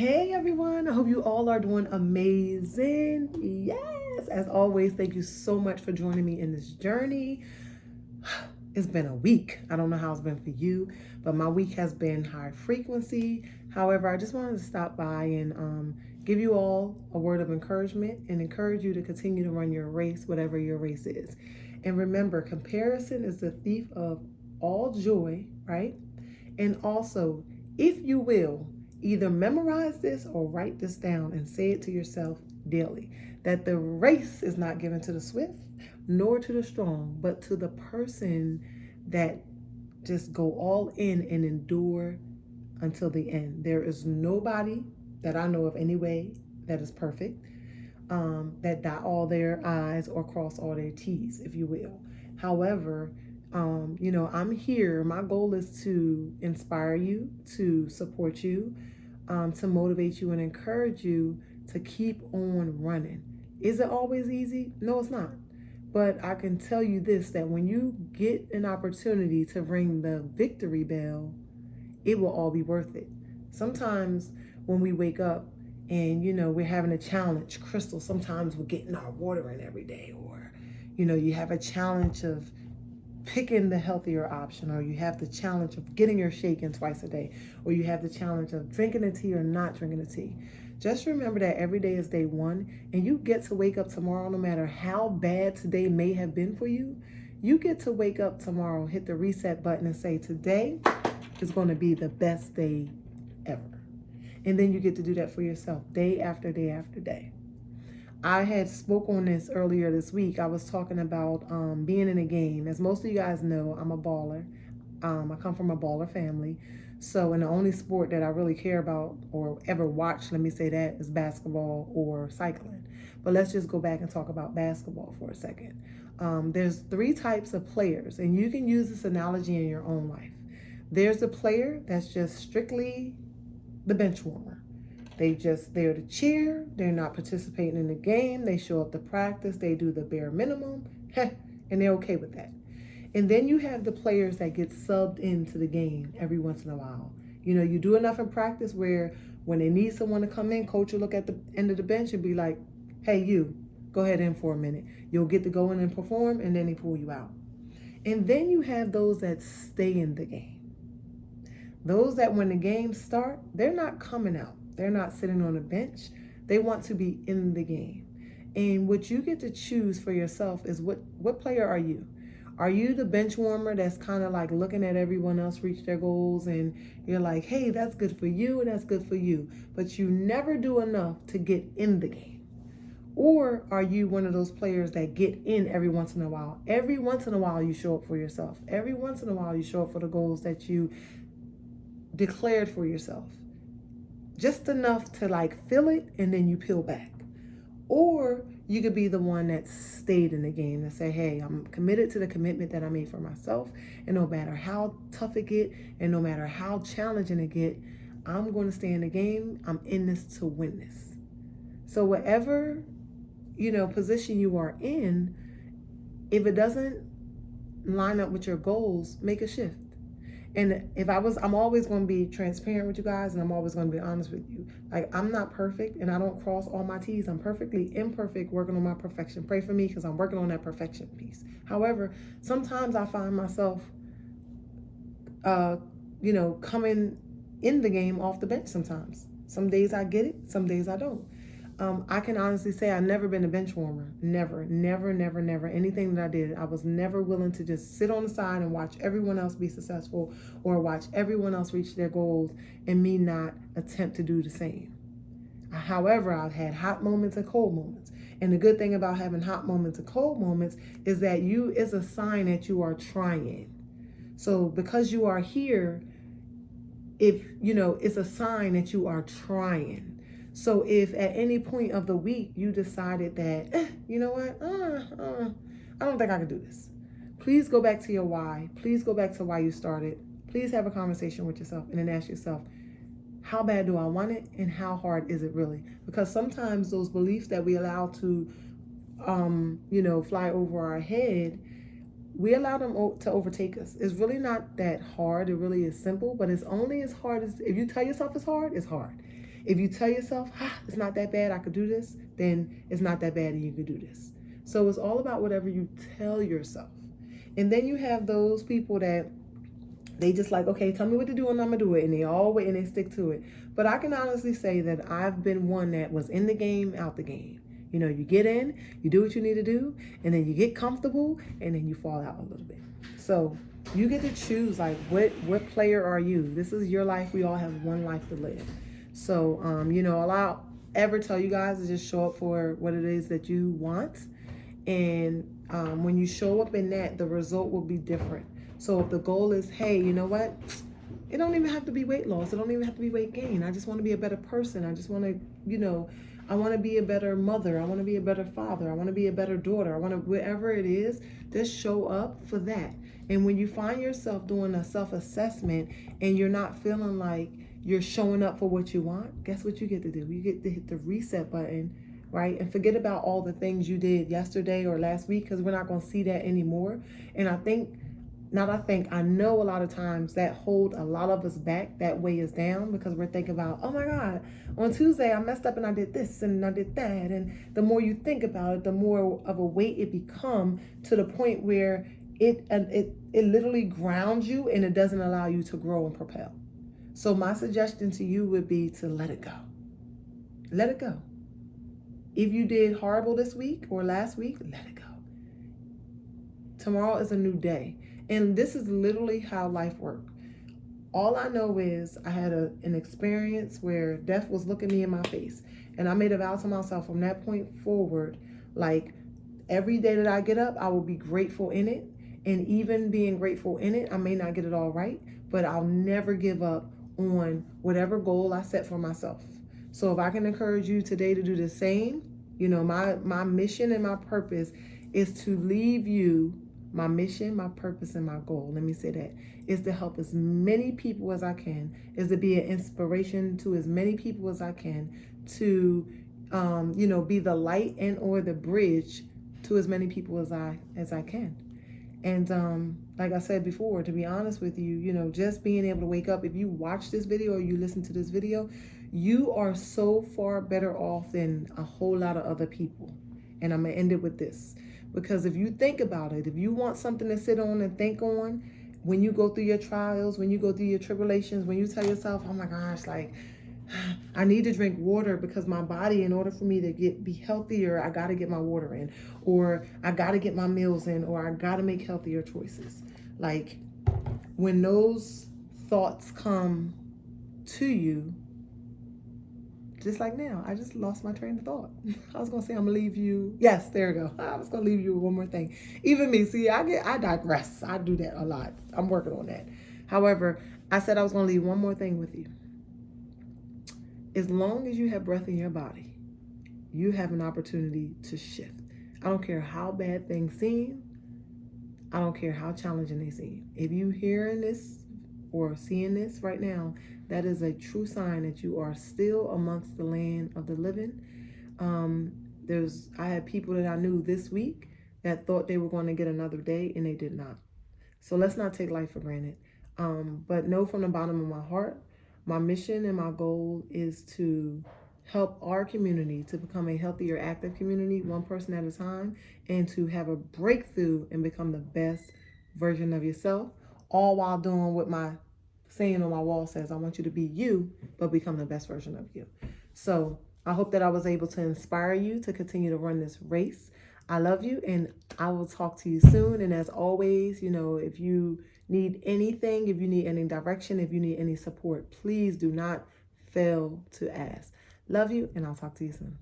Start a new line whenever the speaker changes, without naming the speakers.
Hey everyone, I hope you all are doing amazing. Yes, as always, thank you so much for joining me in this journey. It's been a week. I don't know how it's been for you, but my week has been high frequency. However, I just wanted to stop by and give you all a word of encouragement and encourage you to continue to run your race, whatever your race is. And remember, comparison is the thief of all joy, right? And also, if you will, either memorize this or write this down and say it to yourself daily, that the race is not given to the swift nor to the strong, but to the person that just go all in and endure until the end. There is nobody that I know of anyway that is perfect, that dot all their I's or cross all their T's, if you will. However, I'm here. My goal is to inspire you, to support you, to motivate you and encourage you to keep on running. Is it always easy? No, it's not. But I can tell you this, that when you get an opportunity to ring the victory bell, it will all be worth it. Sometimes when we wake up and, we're having a challenge, Crystal, sometimes we're getting our water in every day, or, you have a challenge of picking the healthier option, or you have the challenge of getting your shake in twice a day, or you have the challenge of drinking the tea or not drinking the tea. Just remember that every day is day one, and you get to wake up tomorrow. No matter how bad today may have been for you, you get to wake up tomorrow, hit the reset button and say, today is going to be the best day ever. And then you get to do that for yourself day after day after day. I had spoke on this earlier this week. I was talking about being in a game. As most of you guys know, I'm a baller. I come from a baller family. So, and the only sport that I really care about or ever watched, let me say that, is basketball or cycling. But let's just go back and talk about basketball for a second. There's three types of players, and you can use this analogy in your own life. There's a player that's just strictly the bench warmer. They just there to cheer. They're not participating in the game. They show up to practice. They do the bare minimum, and they're okay with that. And then you have the players that get subbed into the game every once in a while. You do enough in practice where when they need someone to come in, coach will look at the end of the bench and be like, hey, you, go ahead in for a minute. You'll get to go in and perform, and then they pull you out. And then you have those that stay in the game. Those that when the games start, they're not coming out. They're not sitting on a bench. They want to be in the game. And what you get to choose for yourself is what player are you? Are you the bench warmer that's kind of like looking at everyone else reach their goals and you're like, hey, that's good for you and that's good for you, but you never do enough to get in the game? Or are you one of those players that get in every once in a while? Every once in a while you show up for yourself. Every once in a while you show up for the goals that you declared for yourself. Just enough to like feel it and then you peel back. Or you could be the one that stayed in the game and say, hey, I'm committed to the commitment that I made for myself. And no matter how tough it get and no matter how challenging it get, I'm going to stay in the game. I'm in this to win this. So whatever, position you are in, if it doesn't line up with your goals, make a shift. And I'm always going to be transparent with you guys, and I'm always going to be honest with you. Like, I'm not perfect, and I don't cross all my T's. I'm perfectly imperfect, working on my perfection. Pray for me, because I'm working on that perfection piece. However, sometimes I find myself, coming in the game off the bench sometimes. Some days I get it, some days I don't. I can honestly say I've never been a bench warmer. Never. Anything that I did, I was never willing to just sit on the side and watch everyone else be successful or watch everyone else reach their goals and me not attempt to do the same. However, I've had hot moments and cold moments. And the good thing about having hot moments and cold moments is that it's a sign that you are trying. So because you are here, it's a sign that you are trying. So if at any point of the week you decided that, you know what, I don't think I can do this. Please go back to your why. Please go back to why you started. Please have a conversation with yourself and then ask yourself, how bad do I want it and how hard is it really? Because sometimes those beliefs that we allow to, fly over our head, we allow them to overtake us. It's really not that hard. It really is simple, but it's only as hard as, if you tell yourself it's hard, it's hard. If you tell yourself, it's not that bad, I could do this, then it's not that bad and you could do this. So it's all about whatever you tell yourself. And then you have those people that they just like, okay, tell me what to do and I'm gonna do it. And they all wait and they stick to it. But I can honestly say that I've been one that was in the game, out the game. You know, you get in, you do what you need to do, and then you get comfortable, and then you fall out a little bit. So you get to choose, like, what player are you? This is your life. We all have one life to live. So, you know, all I'll ever tell you guys is just show up for what it is that you want. And when you show up in that, the result will be different. So if the goal is, hey, you know what? It don't even have to be weight loss. It don't even have to be weight gain. I just want to be a better person. I just want to, you know, I want to be a better mother. I want to be a better father. I want to be a better daughter. I want to, whatever it is, just show up for that. And when you find yourself doing a self-assessment and you're not feeling like you're showing up for what you want, guess what you get to do? You get to hit the reset button, right? And forget about all the things you did yesterday or last week, because we're not going to see that anymore. And I know a lot of times that hold a lot of us back, that weigh us down, because we're thinking about, oh my God, on Tuesday I messed up and I did this and I did that. And the more you think about it, the more of a weight it becomes, to the point where it literally grounds you and it doesn't allow you to grow and propel. So my suggestion to you would be to let it go. Let it go. If you did horrible this week or last week, let it go. Tomorrow is a new day. And this is literally how life works. All I know is I had an experience where death was looking me in my face. And I made a vow to myself from that point forward, like, every day that I get up, I will be grateful in it. And even being grateful in it, I may not get it all right, but I'll never give up on whatever goal I set for myself. So if I can encourage you today to do the same, you know, my mission and my purpose is to leave you. My mission, my purpose, and my goal, let me say that, is to help as many people as I can, is to be an inspiration to as many people as I can, to, you know, be the light and or the bridge to as many people as I can. And like I said before, to be honest with you, you know, just being able to wake up, if you watch this video or you listen to this video, you are so far better off than a whole lot of other people. And I'm going to end it with this. Because if you think about it, if you want something to sit on and think on, when you go through your trials, when you go through your tribulations, when you tell yourself, oh my gosh, like, I need to drink water because my body, in order for me to be healthier, I got to get my water in, or I got to get my meals in, or I got to make healthier choices. Like, when those thoughts come to you, just like now, I just lost my train of thought. I was going to say, I'm going to leave you. Yes, there we go. I was going to leave you with one more thing. Even me, see, I digress. I do that a lot. I'm working on that. However, I said I was going to leave one more thing with you. As long as you have breath in your body, you have an opportunity to shift. I don't care how bad things seem. I don't care how challenging they seem. If you hearing this or seeing this right now, that is a true sign that you are still amongst the land of the living. I had people that I knew this week that thought they were going to get another day and they did not. So let's not take life for granted. But know from the bottom of my heart, my mission and my goal is to help our community to become a healthier, active community, one person at a time, and to have a breakthrough and become the best version of yourself, all while doing what my saying on my wall says. I want you to be you, but become the best version of you. So I hope that I was able to inspire you to continue to run this race. I love you, and I will talk to you soon. And as always, you know, if you need anything, if you need any direction, if you need any support, please do not fail to ask. Love you, and I'll talk to you soon.